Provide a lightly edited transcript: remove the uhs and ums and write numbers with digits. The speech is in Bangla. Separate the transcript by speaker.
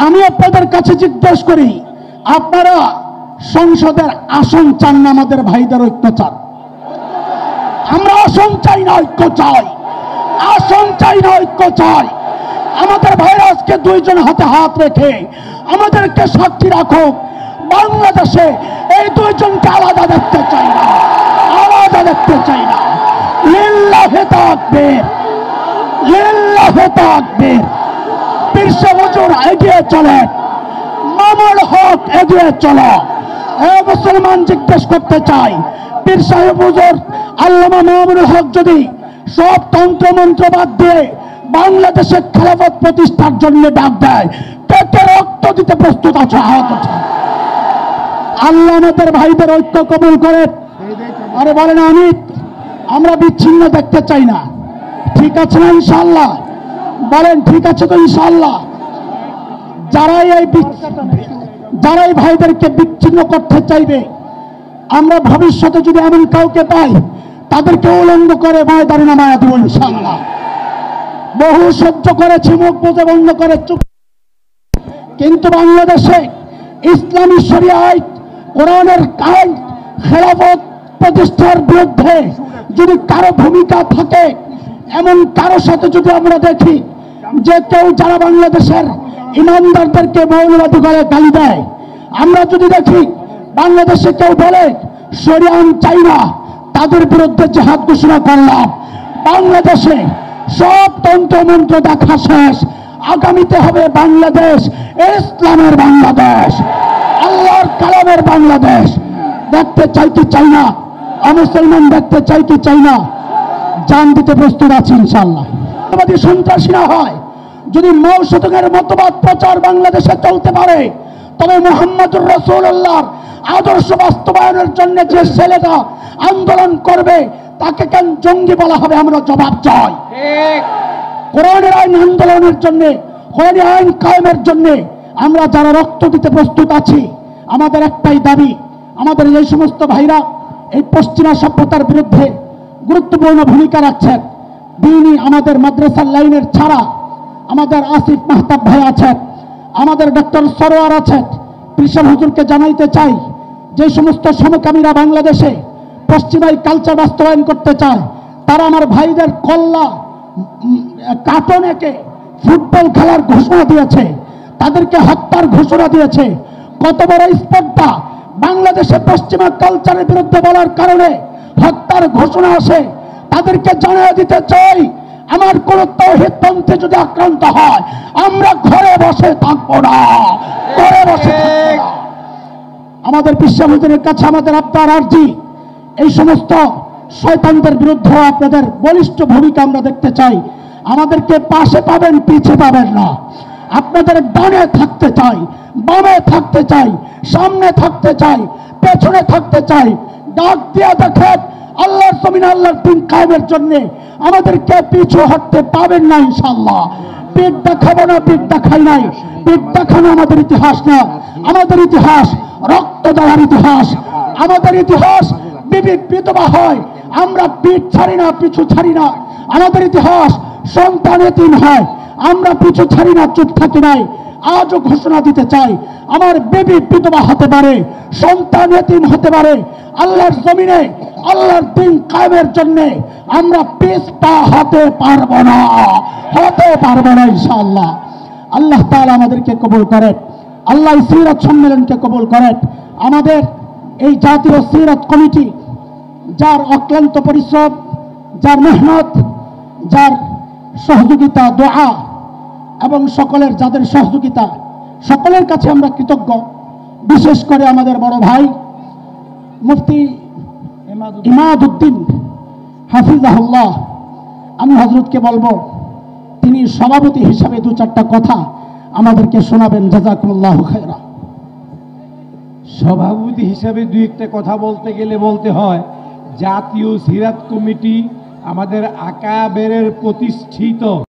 Speaker 1: আমি আপনাদের কাছে জিজ্ঞেস করি, আপনারা সংসদের আসন চান না আমাদের ভাইদের ঐক্য চান? আমরা আসন চাই না, ঐক্য চাই। আসন চাই না, ঐক্য চাই। আমাদের ভাইরা আজকে দুইজন হাতে হাত রেখে আমাদেরকে সাক্ষী রাখুক, বাংলাদেশে এই দুইজনকে আলাদা দেখতে চাই না, আলাদা দেখতে চাই না। লিল্লাহে তাকবীর, লিল্লাহে তাকবীর। পীর সাহেব হুজুর এগিয়ে চলেন, মামুল হক এগিয়ে চলো। মুসলমান জিজ্ঞেস করতে চাই, পীর সাহেব হুজুর আল্লামা মামুনুল হক যদি সব তন্ত্র মন্ত্র বাদ দিয়ে বাংলাদেশে খেলাফত প্রতিষ্ঠার জন্য ডাক দেয়, কে রক্ত দিতে প্রস্তুত আছে? হাত ওঠান। আল্লাহ আমাদের ভাইদের ঐক্য কবুল করেন। আরে বলেন আমিন। আমরা বিচ্ছিন্ন দেখতে চাই না, ঠিক আছে না ইনশাআল্লাহ? বলেন ঠিক আছে তো ইনশাআল্লাহ? যারা এই ভাইদেরকে বিচ্ছিন্ন করতে চাইবে, আমরা ভবিষ্যতে যদি এমন কাউকে পাই, তাদেরকে উলঙ্গ করে ময়দানে নামায়া দেব ইনশাআল্লাহ। বহু সহ্য করেছি, মুখ বুজে বন্ধ করে চুপ। কিন্তু বাংলাদেশে ইসলামী শরিয়া আইন, কোরআনের আইন, খেলাফত প্রতিষ্ঠার বিরুদ্ধে যদি কারো ভূমিকা থাকে, এমন কারো সাথে যদি আমরা দেখি যে কেউ যারা বাংলাদেশের ইমানদারদেরকে মৌলবাদী করে গালি দেয়, আমরা যদি দেখি বাংলাদেশে কেউ বলে শরিয়া আইন চাই না, তাদের বিরুদ্ধে জিহাদ ঘোষণা করলাম। বাংলাদেশে সব তন্ত্র মন্ত্র দেখা শেষ। আগামীতে হবে বাংলাদেশ ইসলামের বাংলাদেশ, আল্লাহর কালামের বাংলাদেশ। দেখতে চাই কি চাই না? মুসলমান দেখতে চাই কি চাই না? জান দিতে প্রস্তুত আছি ইনশাআল্লাহ। যদি সন্ত্রাসী না হয়, যদি মৌসুদের মতবাদ প্রচার বাংলাদেশে চলতে পারে, তবে মুহাম্মদুর রাসূলুল্লাহর আদর্শ বাস্তবায়নের জন্য যে ছেলেটা আন্দোলন করবে, তাকে কেন জঙ্গি বলা হবে? আমরা জবাব চাই। কোরআনের আইন আন্দোলনের জন্য, কোরআনের আইন কায়েমের জন্য আমরা যারা রক্ত দিতে প্রস্তুত আছি, আমাদের একটাই দাবি, আমাদের এই সমস্ত ভাইরা এই পশ্চিমা সভ্যতার বিরুদ্ধে গুরুত্বপূর্ণ ভূমিকা রাখছেন। দিনই আমাদের মাদ্রাসার লাইনের ছাড়া আমাদের আসিফ মাহতাব ভাই আছেন, আমাদের ডক্টর সরোয়ার আছেন। পীর সাহেব হুজুরকে জানাইতে চাই, যে সমস্ত সমকামীরা বাংলাদেশে পশ্চিমাই কালচার বাস্তবায়ন করতে চায়, তারা আমার ভাইদের কল্লা কার্টন এঁকে ফুটবল খেলার ঘোষণা দিয়েছে, তাদেরকে হত্যার ঘোষণা দিয়েছে। কত বড় স্পর্ধা! বাংলাদেশে পশ্চিমা কালচারের বিরুদ্ধে বলার কারণে হত্যার ঘোষণা আসে। তাদেরকে জানিয়ে দিতে চাই, আমার কোন তাওহীদ পন্থী যদি আক্রান্ত হয়, আমরা ঘরে বসে থাকবো না, ঘরে বসে থাকবো না। আমাদের পীর সাহেব হুজুরের কাছে আমাদের আবদার আরজি, এই সমস্ত শয়তানদের বিরুদ্ধে আপনাদের বলিষ্ঠ ভূমিকা আমরা দেখতে চাই। আমাদেরকে পাশে পাবেন, পিছে পাবেন না। আপনাদের ডানে থাকতে চাই, বামে থাকতে চাই, সামনে থাকতে চাই, পেছনে থাকতে চাই। ডাক দিয়ে দেখেন, আল্লাহর জমিনে আল্লাহর দিন কায়েমের জন্য আমাদেরকে পিছু হটতে পাবেন না ইনশাআল্লাহ। পিঠ দেখাবো না, পিঠ দেখাই নাই। পিঠ দেখানো আমাদের ইতিহাস না। আমাদের ইতিহাস রক্ত দেওয়ার ইতিহাস। আমাদের ইতিহাস বিধবা হয়, আমরা পিঠ ছাড়ি না, পিছু ছাড়ি না। আমাদের ইতিহাস সন্তান এতিম হয়, আমরা পিছু ছাড়ি না, চুপ থাকি নাই। আজও ঘোষণা দিতে চাই, আমার বেবি বিধবা হতে পারে, সন্তান এতিম হতে পারে। আল্লাহর জমিনে আল্লাহর দিন কায়েমের জন্য আমরা পিছপা হতে পারবো না, হতে পারবো না ইনশাআল্লাহ। আল্লাহ তাআলা আমাদেরকে কবুল করেন, আল্লাহ সিরাত সম্মেলনকে কবুল করেন। আমাদের এই জাতীয় সিরাত কমিটি, যার অক্লান্ত পরিশ্রম, যার মেহনত, যার সহযোগিতা, দোয়া এবং সকলের যাদের সহযোগিতা, সকলের কাছে আমরা কৃতজ্ঞ। বিশেষ করে আমাদের বড় ভাই মুফতি ইমাদউদ্দিন হাফিজাহুল্লাহ, আমি হযরতকে বলবো তিনি সভাপতি হিসাবে দু চারটা কথা আমাদেরকে শোনাবেন। জাযাকুমুল্লাহু খায়রা।
Speaker 2: সভাপতি হিসাবে দুই একটা কথা বলতে গেলে বলতে হয়, জাতীয় সিরাত কমিটি আমাদের আকাবেরের প্রতিষ্ঠিত